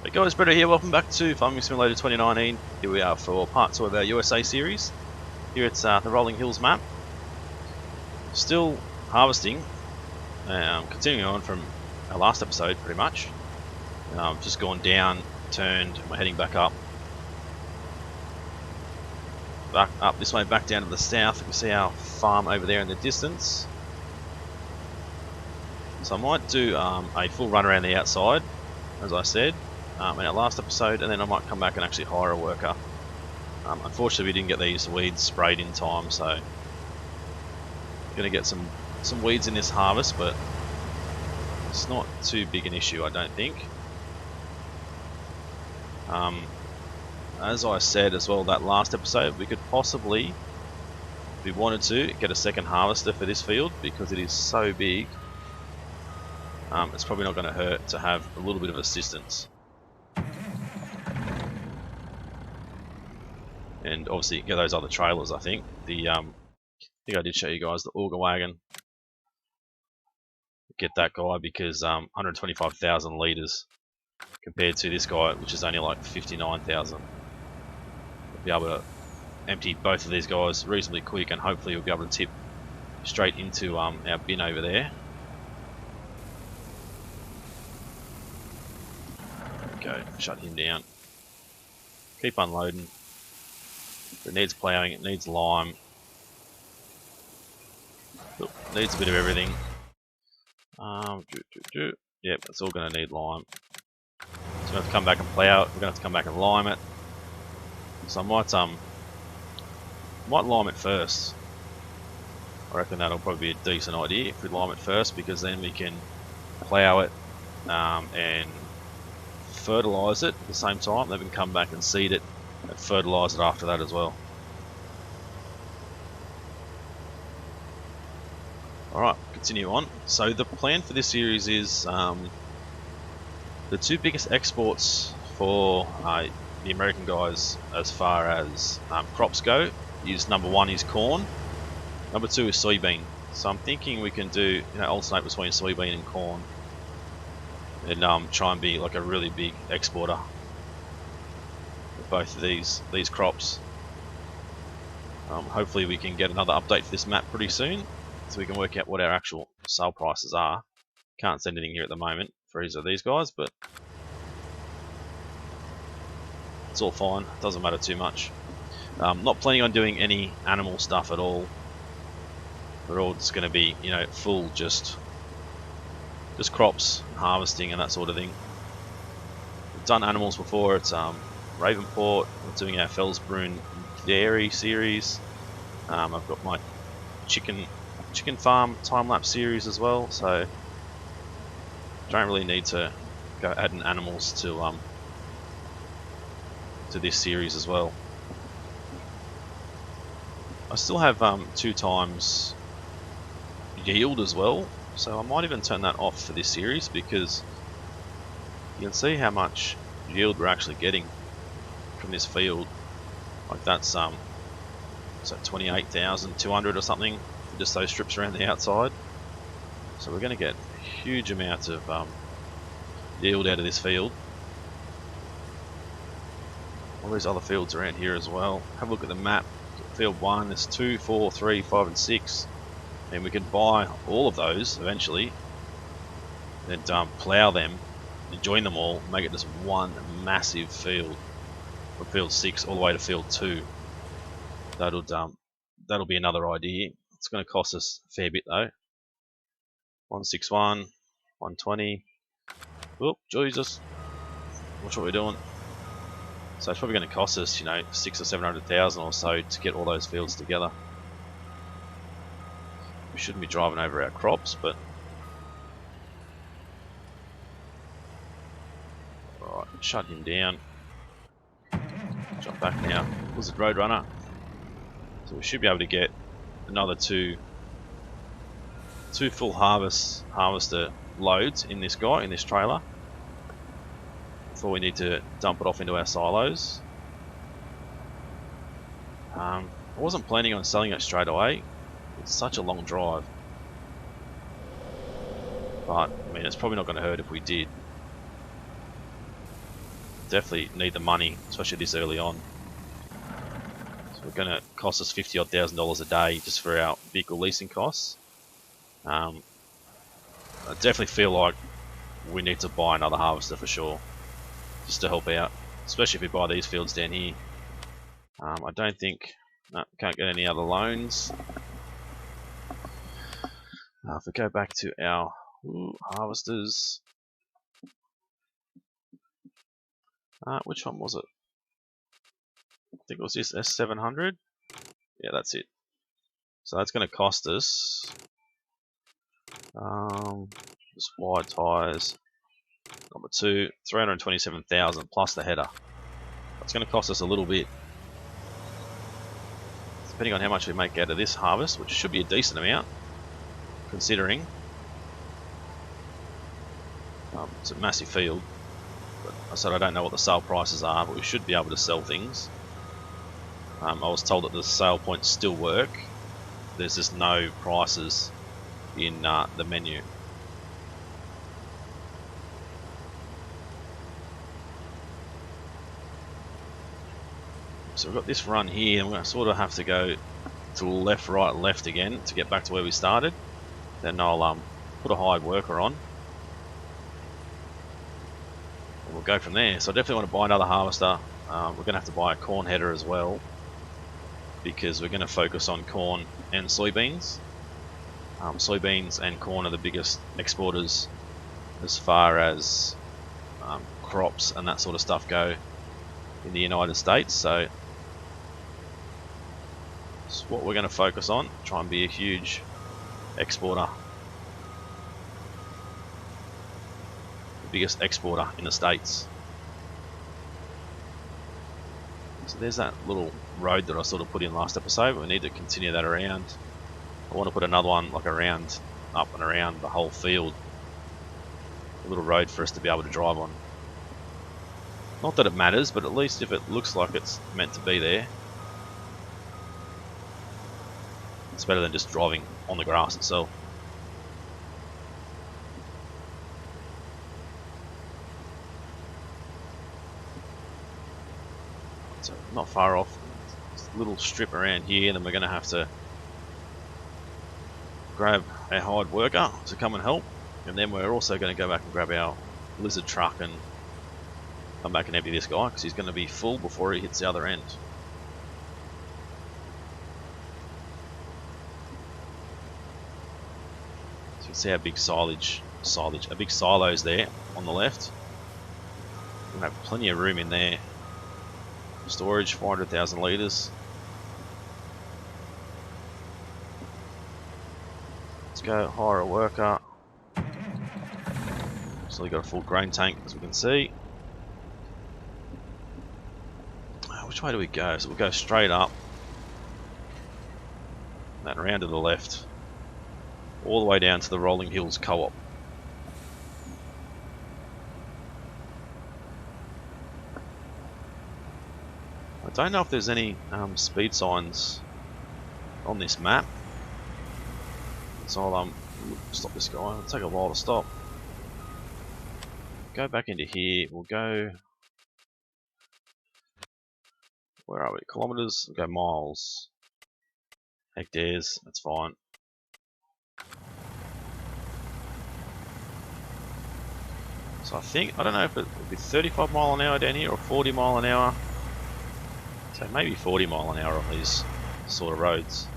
Hey guys, Brett here, welcome back to Farming Simulator 2019. Here we are for part 2 of our USA series. Here it's the Rolling Hills map. Still harvesting, continuing on from our last episode pretty much. Just gone down, turned, and we're heading back up. Back up this way, back down to the south. You can see our farm over there in the distance. So I might do a full run around the outside, as I said. In our last episode, and then I might come back and actually hire a worker. Unfortunately, we didn't get these weeds sprayed in time, so going to get some weeds in this harvest, but it's not too big an issue, I don't think. As I said as well, that last episode, we could possibly, if we wanted to, get a second harvester for this field because it is so big. It's probably not going to hurt to have a little bit of assistance. And obviously get those other trailers. I think I think I did show you guys the auger wagon. Get that guy because 125,000 litres compared to this guy, which is only like 59,000. We'll be able to empty both of these guys reasonably quick, and hopefully we'll be able to tip straight into our bin over there. Go, shut him down. Keep unloading. It needs ploughing, it needs lime. Look, needs a bit of everything. Yep, it's all going to need lime. So we're going to have to come back and plough it. We're going to have to come back and lime it. So I might lime it first. I reckon that'll probably be a decent idea if we lime it first, because then we can plough it and fertilise it at the same time. Then we can come back and seed it and fertilise it after that as well. Alright, continue on. So the plan for this series is the two biggest exports for the American guys as far as crops go is number one is corn, number two is soybean. So I'm thinking we can do, alternate between soybean and corn, and try and be like a really big exporter of both of these crops. Hopefully we can get another update for this map pretty soon, so we can work out what our actual sale prices are. Can't send anything here at the moment for either of these guys, but it's all fine, doesn't matter too much. Not planning on doing any animal stuff at all. We're all just going to be, full just crops, harvesting and that sort of thing. We've done animals before. It's Ravenport. We're doing our Felsbrunn dairy series. I've got my chicken farm time-lapse series as well, so don't really need to go adding animals to this series as well. I still have 2 times yield as well, so I might even turn that off for this series, because you can see how much yield we're actually getting from this field. Like that's so 28,200 or something for just those strips around the outside. So we're going to get huge amounts of yield out of this field. All these other fields around here as well. Have a look at the map. Field 1, there's 2, 4, 3, 5 and 6. And we can buy all of those eventually, and plough them and join them all, make it just one massive field from field 6 all the way to field 2. That'll be another idea. It's going to cost us a fair bit though. 161, 120. Oh Jesus! Watch what we're doing. So it's probably going to cost us, 600,000 or 700,000 or so to get all those fields together. We shouldn't be driving over our crops, but alright, shut him down. Jump back now. Blizzard Roadrunner. So we should be able to get another two full harvester loads in this trailer before we need to dump it off into our silos. I wasn't planning on selling it straight away. It's such a long drive, but I mean it's probably not going to hurt if we did. definitely need the money, especially this early on. So we're going to cost us $50,000 a day just for our vehicle leasing costs. I definitely feel like we need to buy another harvester for sure, just to help out, especially if we buy these fields down here. I don't think, no, can't get any other loans. If we go back to our harvesters, which one was it? I think it was this S700. Yeah, that's it. So that's going to cost us just wide tires. Number 2, 327,000 plus the header. That's going to cost us a little bit, depending on how much we make out of this harvest, which should be a decent amount, considering it's a massive field. But I said I don't know what the sale prices are, but we should be able to sell things. I was told that the sale points still work. There's just no prices in the menu. So we've got this run here, and we're going to sort of have to go to left, right, left again to get back to where we started. Then I'll put a hired worker on, and we'll go from there. So I definitely want to buy another harvester. We're going to have to buy a corn header as well, because we're going to focus on corn and soybeans. Soybeans and corn are the biggest exporters as far as crops and that sort of stuff go in the United States. So it's what we're going to focus on, try and be a huge exporter. The biggest exporter in the States. So there's that little road that I sort of put in last episode, but we need to continue that around. I want to put another one like around, up and around the whole field. A little road for us to be able to drive on. Not that it matters, but at least if it looks like it's meant to be there, it's better than just driving on the grass itself. So not far off, just a little strip around here, and then we're going to have to grab a hired worker to come and help, and then we're also going to go back and grab our lizard truck and come back and empty this guy, because he's going to be full before he hits the other end. So you can see how big a big silos there on the left. We're going to have plenty of room in there. Storage, 400,000 litres. Let's go hire a worker. So we got a full grain tank, as we can see. Which way do we go? So we'll go straight up, and then around to the left, all the way down to the Rolling Hills Co-op. I don't know if there's any speed signs on this map, so I'll stop this guy. It'll take a while to stop. Go back into here. We'll go. Where are we? Kilometers? We'll go miles. Hectares. That's fine. So I think, I don't know if it would be 35 mile an hour down here or 40 mile an hour. So maybe 40 mile an hour on these sort of roads.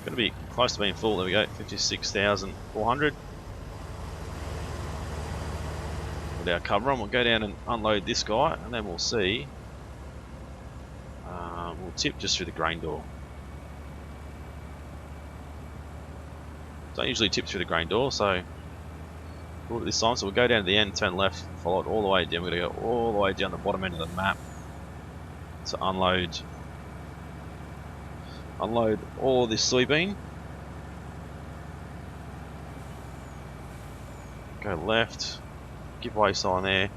Going to be close to being full. There we go, 56,400. With our cover on, we'll go down and unload this guy, and then we'll see. We'll tip just through the grain door. Don't usually tip through the grain door, so we'll do it this time. So we'll go down to the end, turn left, follow it all the way down. We're going to go all the way down the bottom end of the map to unload all of this soybean. Go left, give way sign there.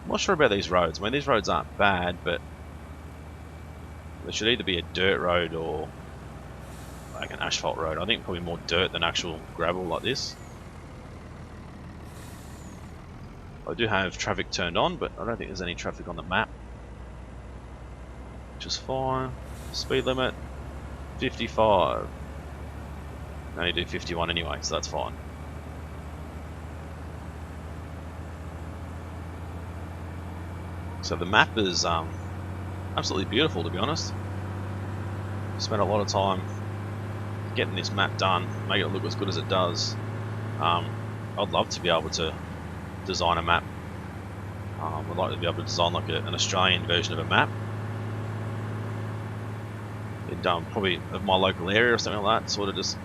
I'm not sure about these roads. I mean, these roads aren't bad, but they should either be a dirt road or like an asphalt road. I think probably more dirt than actual gravel like this. I do have traffic turned on, but I don't think there's any traffic on the map, which is fine. Speed limit 55. I only do 51 anyway, so that's fine. So the map is absolutely beautiful, to be honest. Spent a lot of time getting this map done, make it look as good as it does. I'd love to be able to design a map. I'd like to be able to design like an Australian version of a map. Probably of my local area or something like that. Sort of just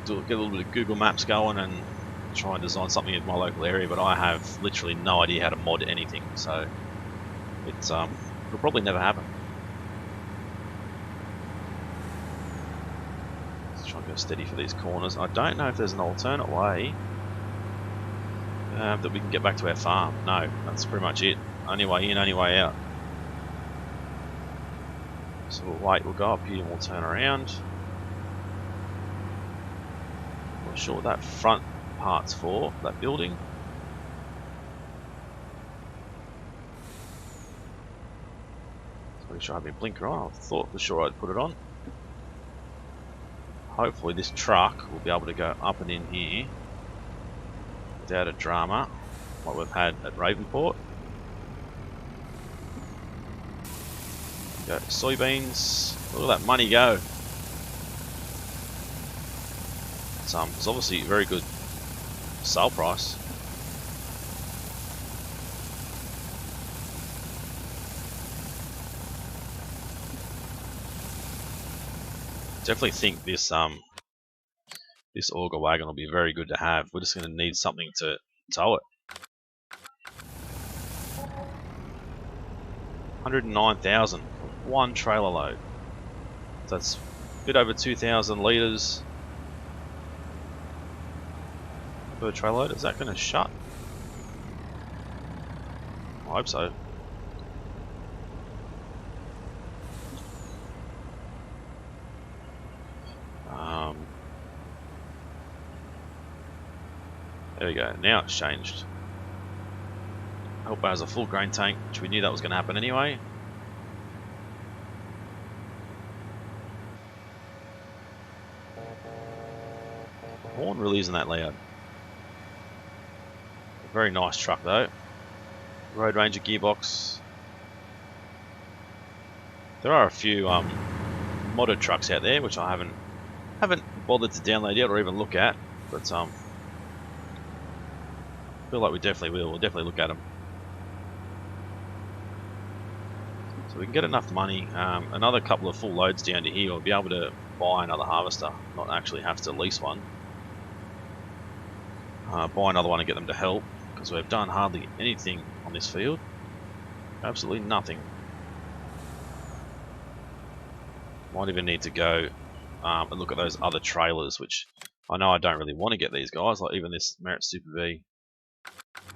get a little bit of Google Maps going and try and design something in my local area. But I have literally no idea how to mod anything, so it'll probably never happen. Let's try and go steady for these corners. I don't know if there's an alternate way that we can get back to our farm. No, that's pretty much it. Only way in, only way out. So we'll wait, we'll go up here and we'll turn around. Not sure what that front part's for, that building. Pretty sure I have my blinker on. I thought for sure I'd put it on. Hopefully this truck will be able to go up and in here without a drama like we've had at Ravenport. Go soybeans. Look at that money go. It's obviously a very good sale price. Definitely think this this auger wagon will be very good to have. We're just going to need something to tow it. 109,000 for one trailer load. So that's a bit over 2,000 litres per trailer load. Is that going to shut? I hope so. There we go. Now it's changed. I hope it has a full grain tank, which we knew that was going to happen anyway. The horn really isn't that loud. A very nice truck though. Road Ranger gearbox. There are a few modded trucks out there which I haven't bothered to download yet or even look at, but I feel like we definitely will. We'll definitely look at them. So we can get enough money. Another couple of full loads down to here, we'll be able to buy another harvester, not actually have to lease one. Buy another one and get them to help, because we've done hardly anything on this field. Absolutely nothing. Might even need to go and look at those other trailers, which I know I don't really want to get these guys, like even this Merit Super V.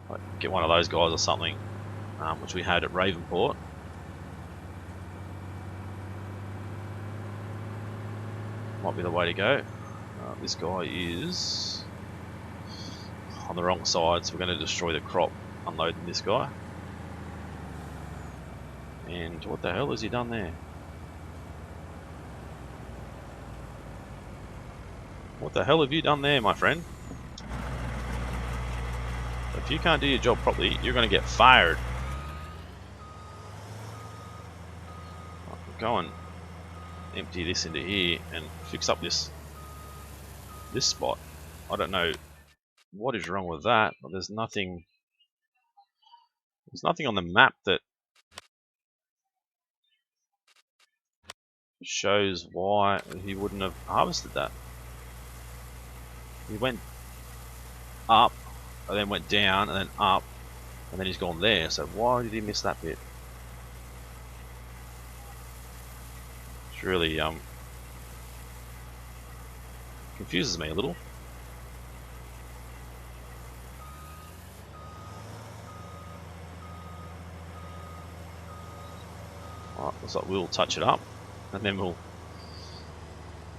Like get one of those guys or something, which we had at Ravenport. Might be the way to go. This guy is on the wrong side, so we're going to destroy the crop unloading this guy. And what the hell has he done there? What the hell have you done there, my friend? If you can't do your job properly, you're going to get fired. Go and empty this into here and fix up this spot. I don't know what is wrong with that, but there's nothing on the map that shows why he wouldn't have harvested that. He went up, and then went down, and then up, and then he's gone there. So why did he miss that bit? It's really confuses me a little. Alright, looks like we'll touch it up, and then we'll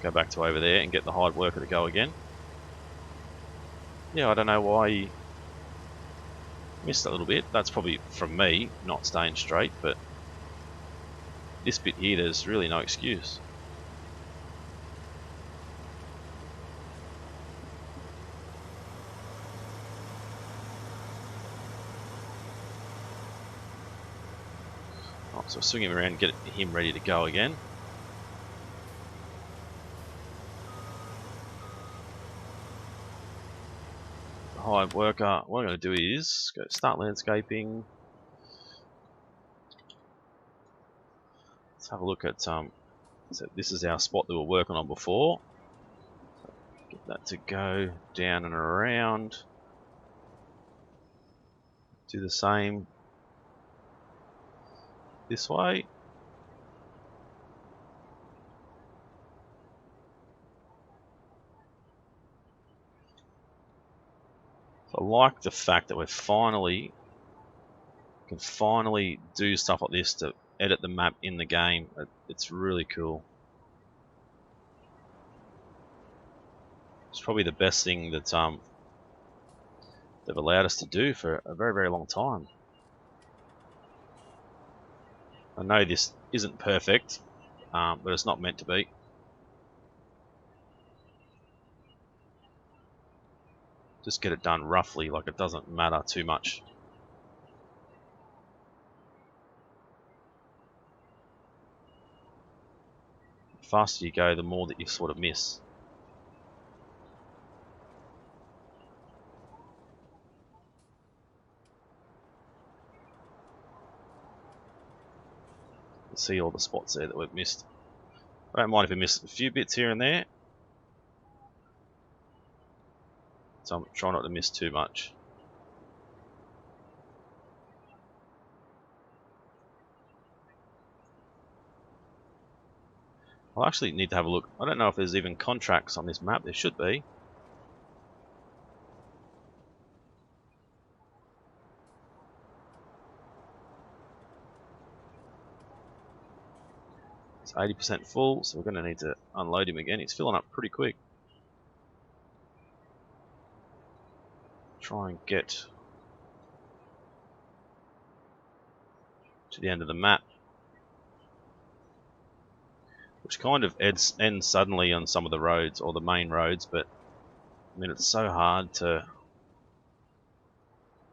Go back to over there and get the hide worker to go again. Yeah, I don't know why he missed a little bit. That's probably from me not staying straight, but this bit here, there's really no excuse. Oh, so swing him around, get him ready to go again. The hide worker, what I'm going to do is go start landscaping. Let's have a look at so this is our spot that we were working on before. So get that to go down and around. Do the same this way. So I like the fact that we can finally do stuff like this to edit the map in the game. It's really cool. It's probably the best thing that they've allowed us to do for a very, very long time. I know this isn't perfect, but it's not meant to be. Just get it done roughly, like it doesn't matter too much. The faster you go, the more that you sort of miss. You see all the spots there that we've missed. I don't mind if we miss a few bits here and there. So I'm trying not to miss too much. I'll actually need to have a look. I don't know if there's even contracts on this map. There should be. It's 80% full, so we're going to need to unload him again. He's filling up pretty quick. Try and get to the end of the map, which kind of ends suddenly on some of the roads, or the main roads, but I mean it's so hard to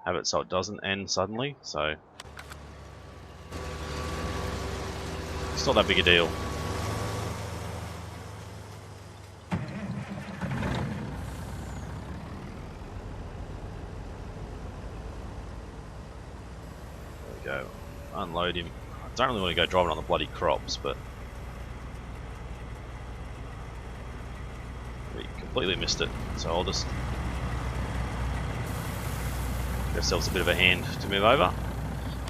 have it so it doesn't end suddenly, so it's not that big a deal. There we go. Unload him. I don't really want to go driving on the bloody crops, but we completely missed it, so I'll just give ourselves a bit of a hand to move over.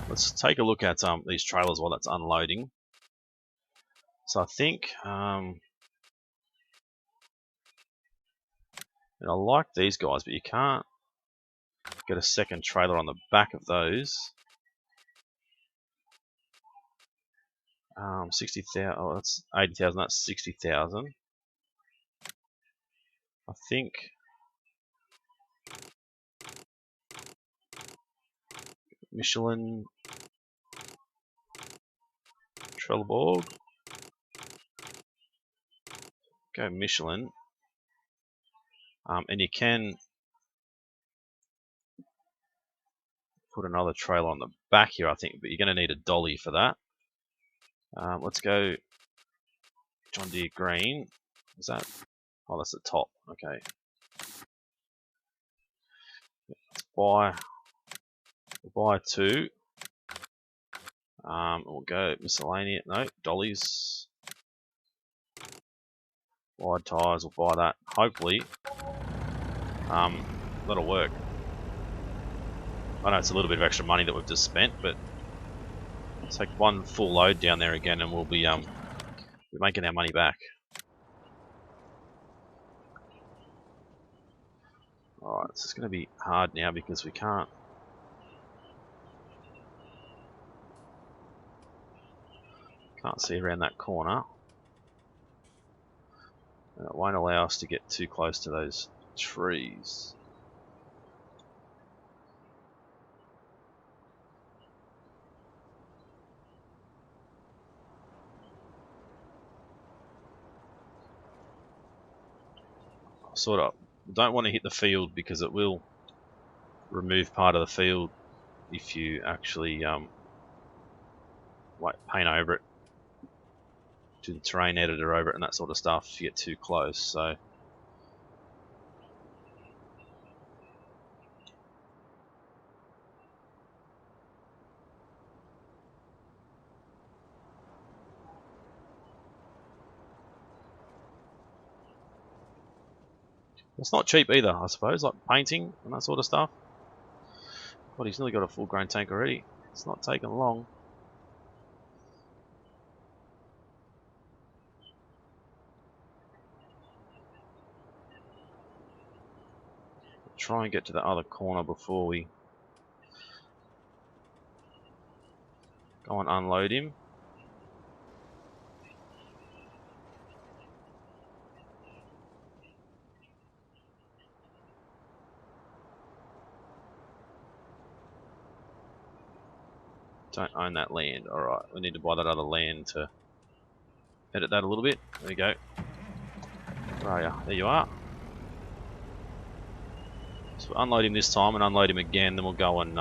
Let's take a look at these trailers while that's unloading. So I think and I like these guys, but you can't get a second trailer on the back of those. 60,000. Oh, that's 80,000. That's 60,000. I think Michelin Trelleborg. Go Michelin. And you can put another trailer on the back here, I think, but you're going to need a dolly for that. Let's go John Deere Green. Is that? Oh, that's the top. Okay. Let's buy two. We'll go miscellaneous. No, dollies. Wide tires. We'll buy that. Hopefully, that'll work. I know it's a little bit of extra money that we've just spent, but let's take one full load down there again, and we'll be making our money back. Alright, this is going to be hard now because we can't see around that corner. And it won't allow us to get too close to those trees. Sort of don't want to hit the field because it will remove part of the field if you actually like paint over it, do the terrain editor over it and that sort of stuff if you get too close. So it's not cheap either, I suppose, like painting and that sort of stuff. God, he's nearly got a full-grown tank already. It's not taking long. Try and get to the other corner before we go and unload him. Don't own that land. Alright, we need to buy that other land to edit that a little bit. There we go. Where are you? There you are. So we'll unload him this time and unload him again, then we'll go and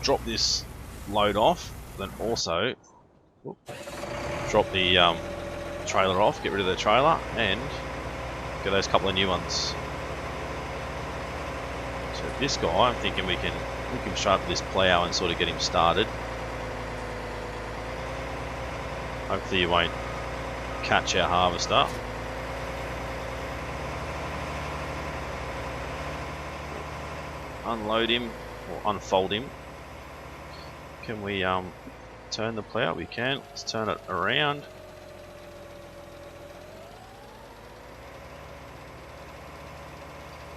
drop this load off, then also drop the trailer off, get rid of the trailer, and get those couple of new ones. So this guy, I'm thinking we can sharpen this plough and sort of get him started. Hopefully you won't catch our harvester. Unload him or unfold him. Can we turn the plough? We can. Let's turn it around.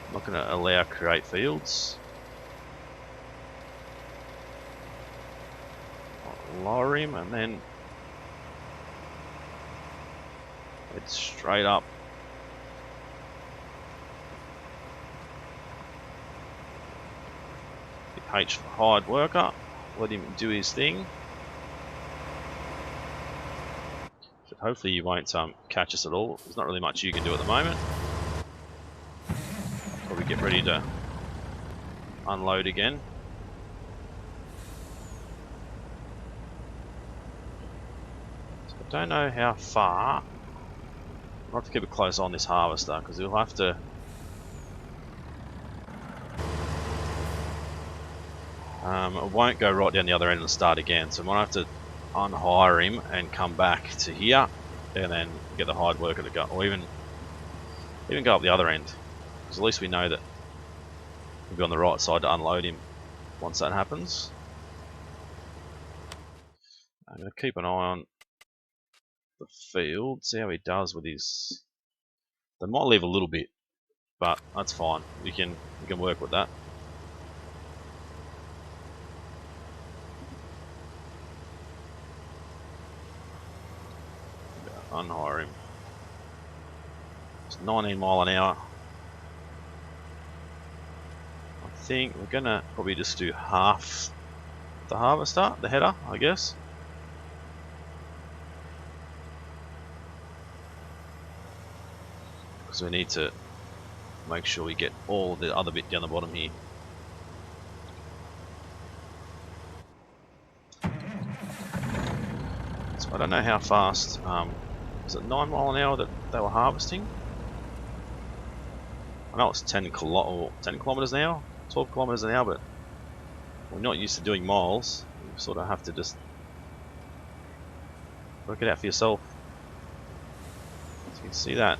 I'm not going to allow create fields. I'll lower him and then head straight up. H for hired worker. Let him do his thing. But hopefully you won't catch us at all. There's not really much you can do at the moment. Probably get ready to unload again. So I don't know how far. I'll have to keep a close eye on this harvester because we'll have to. It won't go right down the other end and start again, so I might have to unhire him and come back to here and then get the hired worker to go, or even go up the other end, because at least we know that we'll be on the right side to unload him once that happens. I'm going to keep an eye on the field, see how he does with his. They might leave a little bit, but that's fine. We can work with that. Unhire him. It's 19 mile an hour. I think we're gonna probably just do half the harvester, the header, I guess. Because we need to make sure we get all the other bit down the bottom here. So I don't know how fast. Is it 9 mile an hour that they were harvesting? I know it's 10 kilometers an hour, 12 kilometers an hour, but we're not used to doing miles. You sort of have to just work it out for yourself. So you can see that.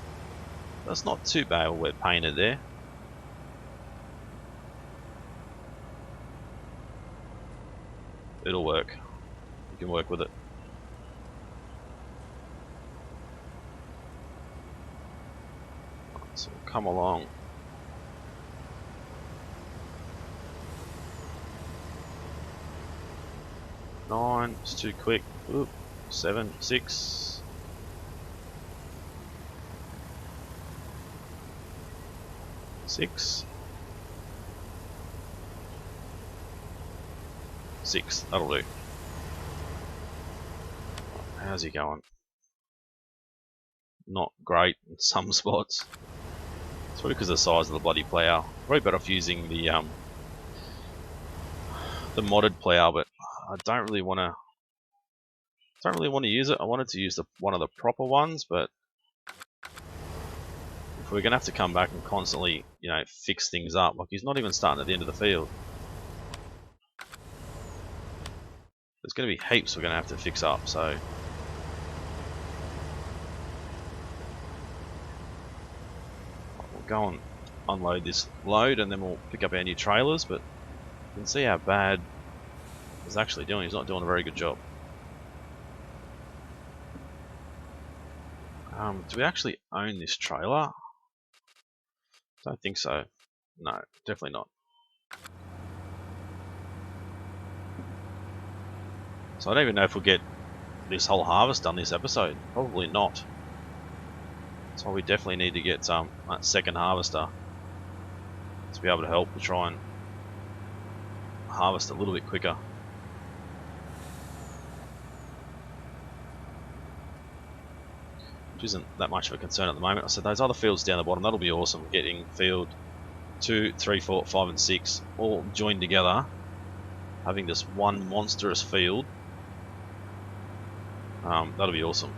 That's not too bad where we're painted there. It'll work. You can work with it. So we'll come along. 9, it's too quick. Oop, 7, 6. 6. 6, that'll do. How's he going? Not great in some spots. It's probably because of the size of the bloody plough. Probably better off using the modded plough, but I don't really want to use it. I wanted to use one of the proper ones, but if we're gonna have to come back and constantly, fix things up, like he's not even starting at the end of the field. There's gonna be heaps we're gonna have to fix up, so we'll go and unload this load and then we'll pick up our new trailers, but you can see how bad he's actually doing. He's not doing a very good job. Do we actually own this trailer? Don't think so. No, definitely not. So I don't even know if we'll get this whole harvest done this episode. Probably not. So we definitely need to get that second harvester to be able to help to try and harvest a little bit quicker. Which isn't that much of a concern at the moment. I said those other fields down the bottom, that'll be awesome. Getting field 2, 3, 4, 5 and 6 all joined together. Having this one monstrous field. That'll be awesome.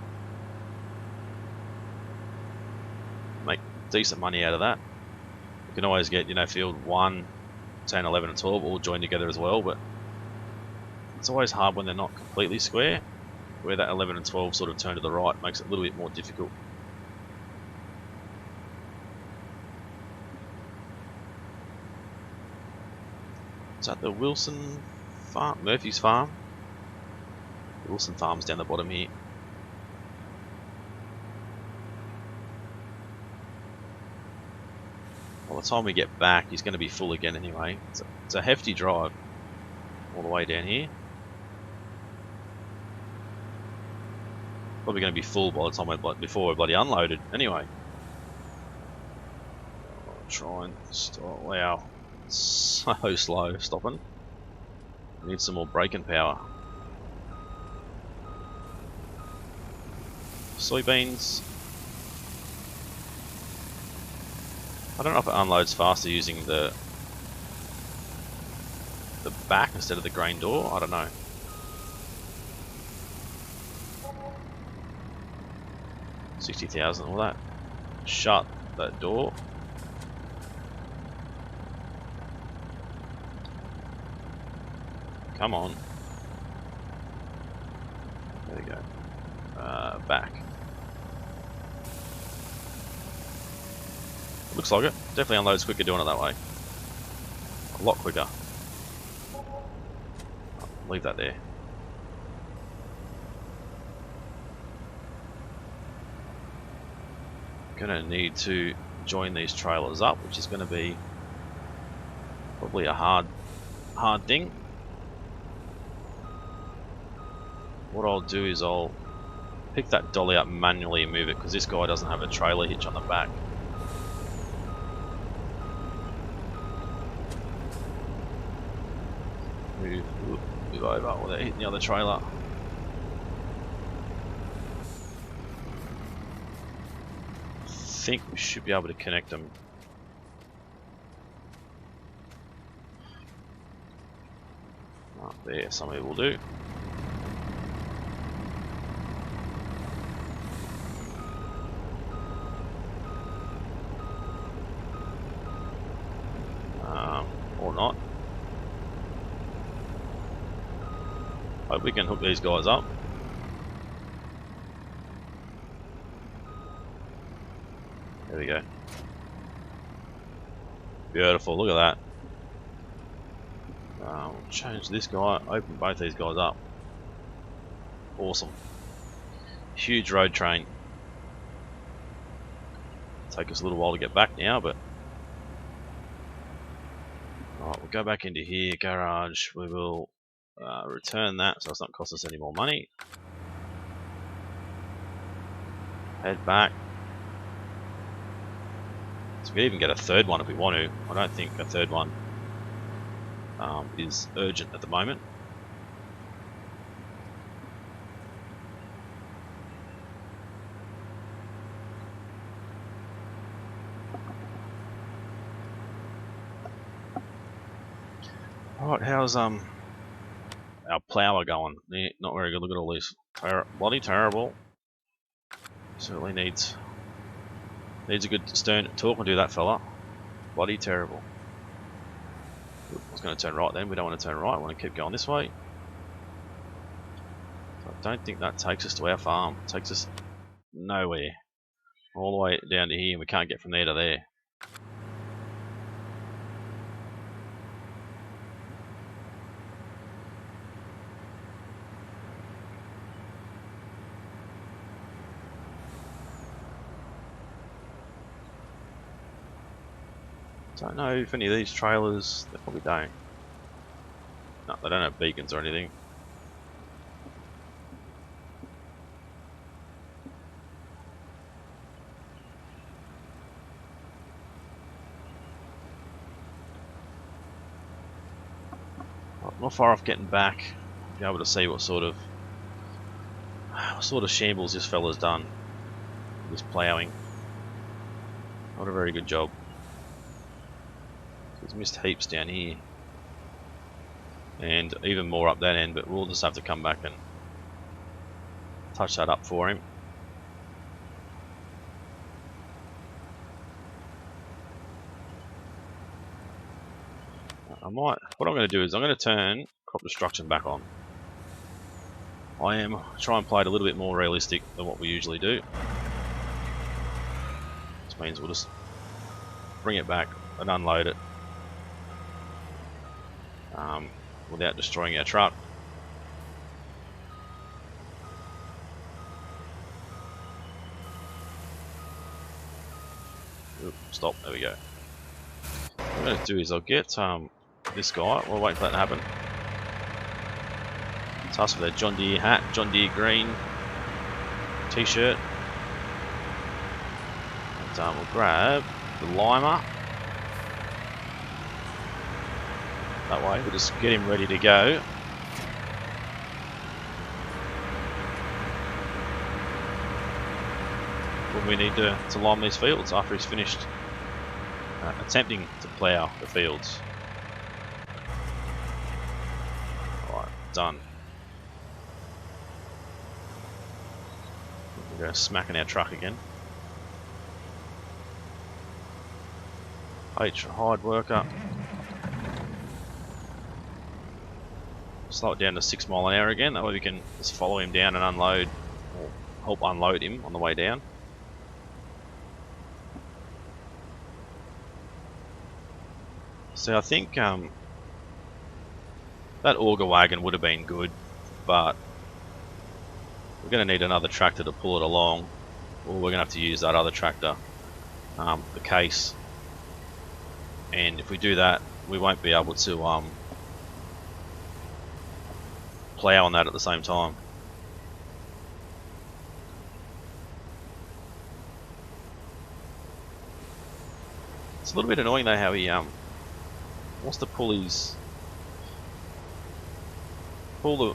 Make decent money out of that. You can always get, field 1, 10, 11 and 12 all joined together as well, but it's always hard when they're not completely square. Where that 11 and 12 sort of turn to the right makes it a little bit more difficult. Is that the Wilson farm? Murphy's farm? The Wilson farm's down the bottom here. By the time we get back, he's going to be full again anyway. It's a hefty drive all the way down here. Probably going to be full by the time before we're bloody unloaded anyway. I'll try and stop. Wow, so slow stopping. Need some more braking power. Soybeans. I don't know if it unloads faster using the back instead of the grain door. I don't know. $60,000. All that. Shut that door. Come on. There we go. Back. Looks like it. Definitely unloads quicker doing it that way. A lot quicker. Leave that there. Gonna need to join these trailers up, which is gonna be probably a hard thing. What I'll do is I'll pick that dolly up manually and move it, because this guy doesn't have a trailer hitch on the back. Move over without hitting the other trailer. I think we should be able to connect them. Up there, somebody will do. Or not. Hope we can hook these guys up. There we go. Beautiful, look at that. We'll change this guy, open both these guys up. Awesome. Huge road train. Take us a little while to get back now, but alright, we'll go back into here, garage. We will return that so it's not cost us any more money. Head back. So we can even get a third one if we want to. I don't think a third one is urgent at the moment. Alright, how's our plower going? Yeah, not very good. Look at all this. Bloody terrible. Certainly needs a good stern talking to that fella. Bloody terrible. I was going to turn right then. We don't want to turn right. I want to keep going this way. So I don't think that takes us to our farm. It takes us nowhere. All the way down to here, and we can't get from there to there. Don't know if any of these trailers, they probably don't. No, they don't have beacons or anything. Not far off getting back, be able to see what sort of shambles this fella's done. This ploughing. Not a very good job. He's missed heaps down here. And even more up that end, but we'll just have to come back and touch that up for him. What I'm going to do is I'm going to turn crop destruction back on. I am trying to play it a little bit more realistic than what we usually do. This means we'll just bring it back and unload it without destroying our truck. Oop, stop, there we go. What I'm going to do is I'll get this guy, we'll wait for that to happen. It's us with a John Deere hat, John Deere green t-shirt. And we'll grab the limer. That way, we'll just get him ready to go. When we need to lime these fields after he's finished attempting to plough the fields. Alright, done. We're going to smack in our truck again. Hard worker. Slow it down to 6 miles an hour again, that way we can just follow him down and unload, or help unload him on the way down. So I think that auger wagon would have been good, but we're going to need another tractor to pull it along, or we're going to have to use that other tractor, the case. And if we do that, we won't be able to plough on that at the same time. It's a little bit annoying though how he wants to pull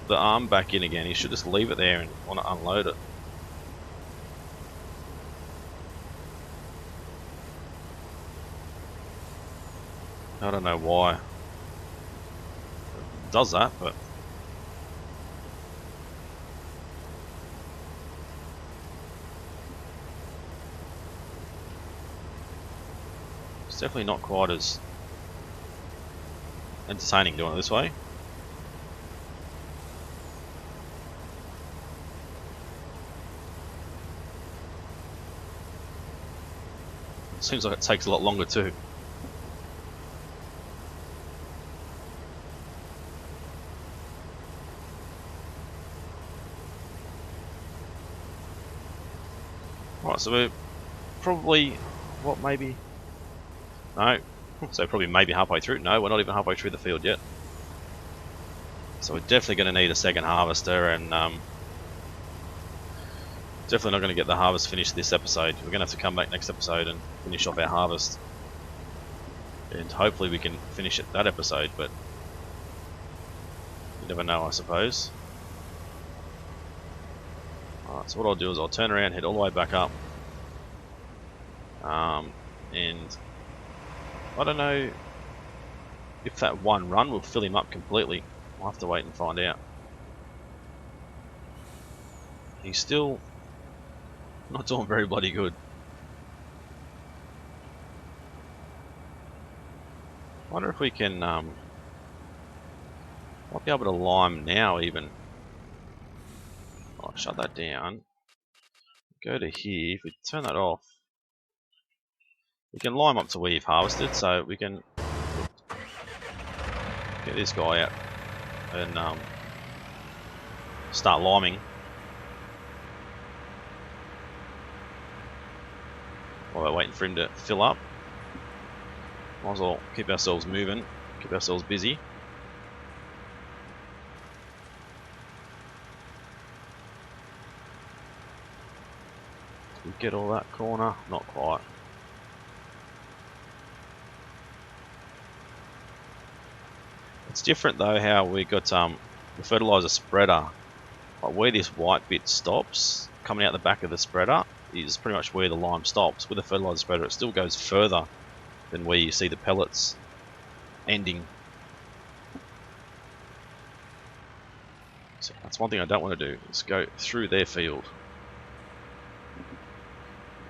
the arm back in again. He should just leave it there and want to unload it. I don't know why it does that, but it's definitely not quite as entertaining doing it this way. Seems like it takes a lot longer too. Right, so we're probably, what, maybe? No. So probably maybe halfway through. No, we're not even halfway through the field yet. So we're definitely going to need a second harvester, and definitely not going to get the harvest finished this episode. We're going to have to come back next episode and finish off our harvest. And hopefully we can finish it that episode, but you never know, I suppose. Alright, so what I'll do is I'll turn around, head all the way back up. And I don't know if that one run will fill him up completely. I'll have to wait and find out. He's still not doing very bloody good. I wonder if we can might be able to lime now even. I'll shut that down. Go to here. If we turn that off, we can lime up to where you've harvested, so we can get this guy out and start liming. While we're waiting for him to fill up. Might as well keep ourselves moving, keep ourselves busy. Did we get all that corner? Not quite. It's different though how we got the fertilizer spreader. Like where this white bit stops, coming out the back of the spreader, is pretty much where the lime stops. With the fertilizer spreader, it still goes further than where you see the pellets ending. So that's one thing I don't want to do, is go through their field.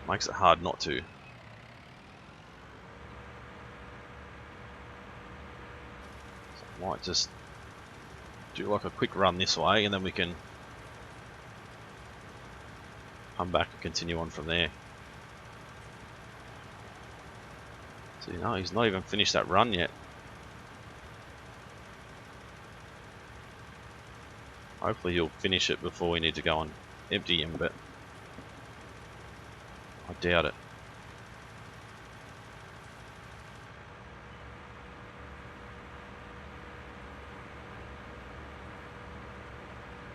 Makes it hard not to. So I might just do like a quick run this way, and then we can come back and continue on from there. So, no, he's not even finished that run yet. Hopefully he'll finish it before we need to go and empty him, but I doubt it.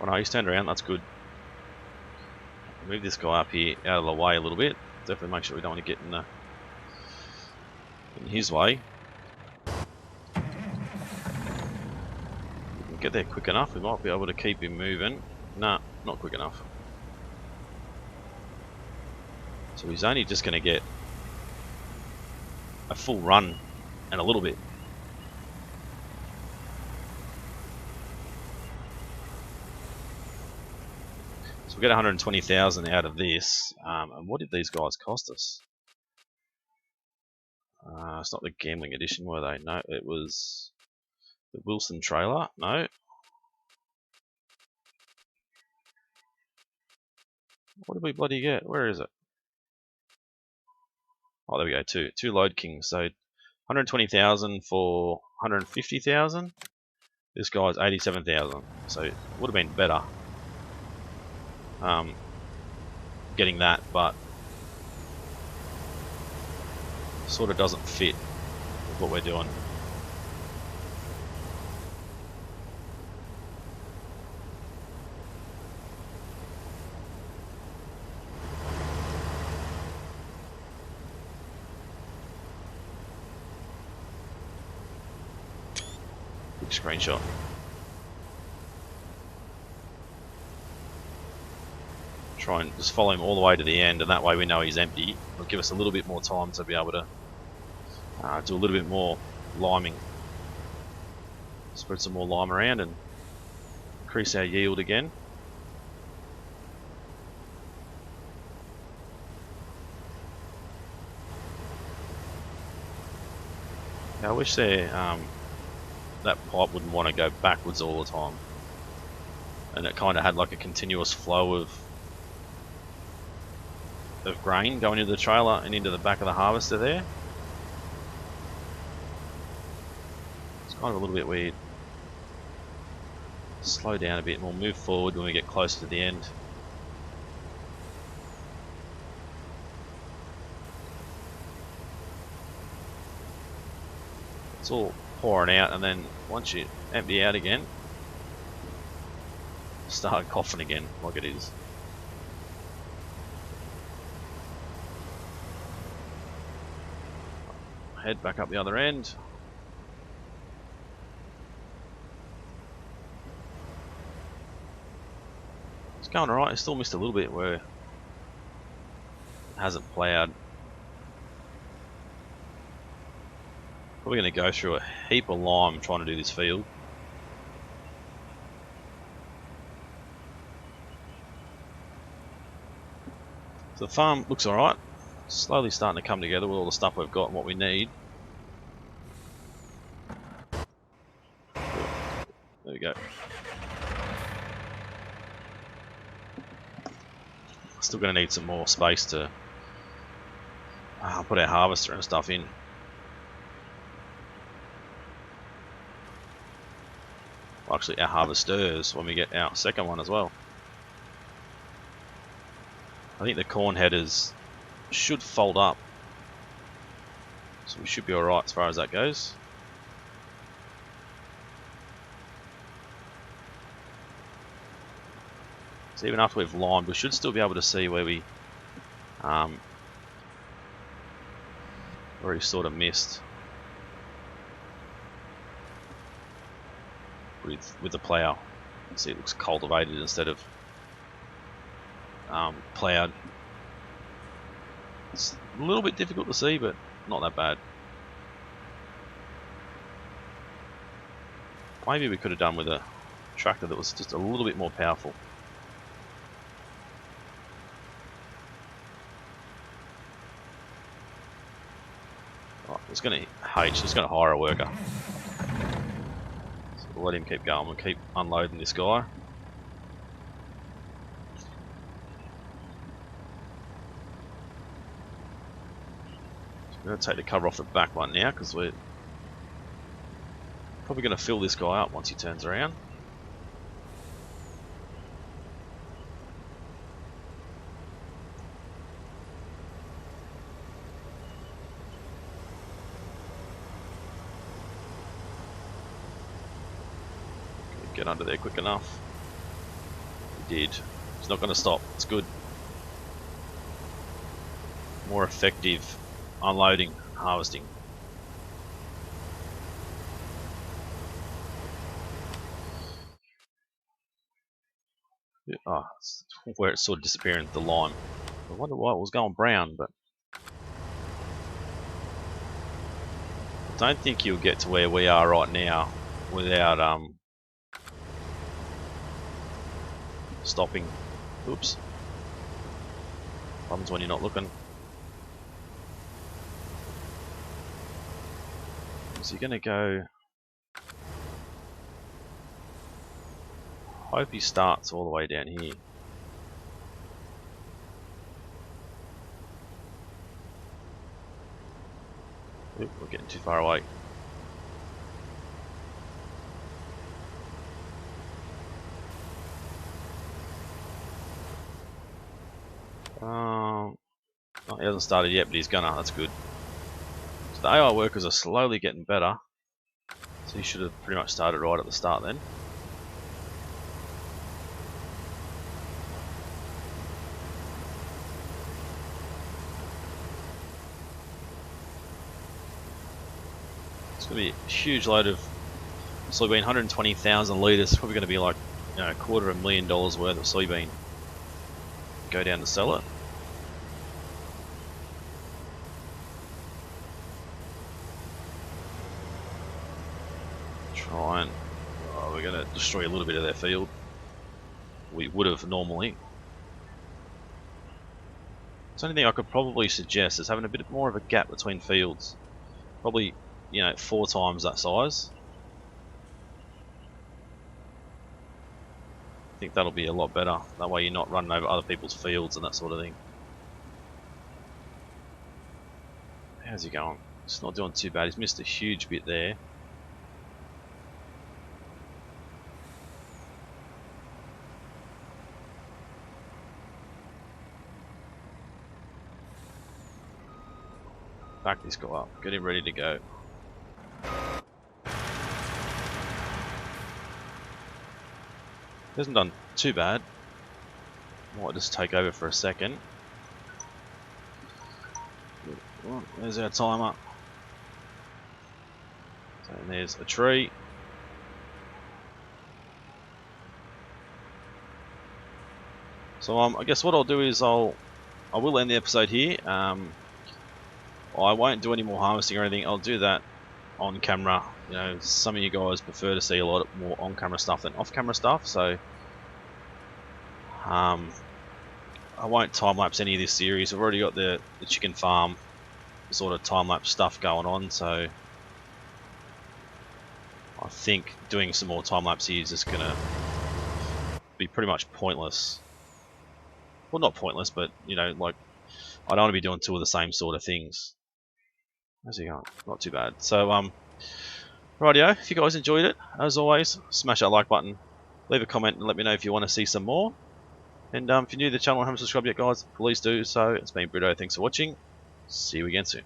Oh no, he's turned around, that's good. Move this guy up here out of the way a little bit. Definitely make sure we don't want to get in his way. We can get there quick enough, we might be able to keep him moving. Nah, not quick enough. So he's only just going to get a full run and a little bit. So we get 120,000 out of this. And what did these guys cost us? It's not the gambling edition, were they? No, it was the Wilson trailer. No. What did we bloody get? Where is it? Oh, there we go. Two Load Kings. So 120,000 for 150,000. This guy's 87,000. So it would have been better getting that, but sort of doesn't fit with what we're doing. Big screenshot. Try and just follow him all the way to the end, and that way we know he's empty. It'll give us a little bit more time to be able to do a little bit more liming. Spread some more lime around and increase our yield again. Now, I wish that pipe wouldn't want to go backwards all the time, and it kind of had like a continuous flow of grain going into the trailer and into the back of the harvester there. It's kind of a little bit weird. Slow down a bit and we'll move forward when we get closer to the end. It's all pouring out, and then once you empty out again, started coughing again, like it is. Head back up the other end. It's going alright. I still missed a little bit where it hasn't ploughed. Probably going to go through a heap of lime trying to do this field. So the farm looks alright. Slowly starting to come together with all the stuff we've got and what we need. There we go. Still going to need some more space to put our harvester and stuff in. Well, actually, our harvesters when we get our second one as well. I think the corn headers should fold up, so we should be alright as far as that goes. So even after we've limed, we should still be able to see where we sort of missed with the plough. See, it looks cultivated instead of ploughed. It's a little bit difficult to see, but not that bad. Maybe we could have done with a tractor that was just a little bit more powerful. Right, it's going to just going to hire a worker. So we'll let him keep going. We'll keep unloading this guy. I'm going to take the cover off the back one now because we're probably going to fill this guy up once he turns around. Get under there quick enough. He did. He's not going to stop. It's good. More effective unloading, harvesting. Oh, where it's sort of disappearing, the lime. I wonder why it was going brown, but I don't think you'll get to where we are right now without stopping. Oops. What happens when you're not looking? So you're going to go... I hope he starts all the way down here. Oop, we're getting too far away. Oh, he hasn't started yet, but he's gonna. That's good. So the AI workers are slowly getting better. So he should have pretty much started right at the start then. It's going to be a huge load of soybean, 120,000 litres. Probably going to be like, you know, $250,000 worth of soybean. Go down to sell it. Try and we're going to destroy a little bit of their field. We would have normally. The only thing I could probably suggest is having a bit more of a gap between fields. Probably, you know, 4 times that size. I think that'll be a lot better. That way you're not running over other people's fields and that sort of thing. How's he going? It's not doing too bad. He's missed a huge bit there. Back this guy up. Get him ready to go. Hasn't done too bad. Might just take over for a second. Well, there's our timer. And there's a tree. So I guess what I'll do is I will end the episode here. I won't do any more harvesting or anything. I'll do that on camera. You know, some of you guys prefer to see a lot more on camera stuff than off camera stuff, so I won't time lapse any of this series. I've already got the chicken farm sort of time lapse stuff going on, so I think doing some more time lapse here is just gonna be pretty much pointless. Well, not pointless, but you know, like I don't want to be doing two of the same sort of things. How's he going? Not too bad. So rightio, if you guys enjoyed it, as always, smash that like button, leave a comment, and let me know if you want to see some more. And if you're new to the channel and haven't subscribed yet, guys, please do so. It's been Brito. Thanks for watching. See you again soon.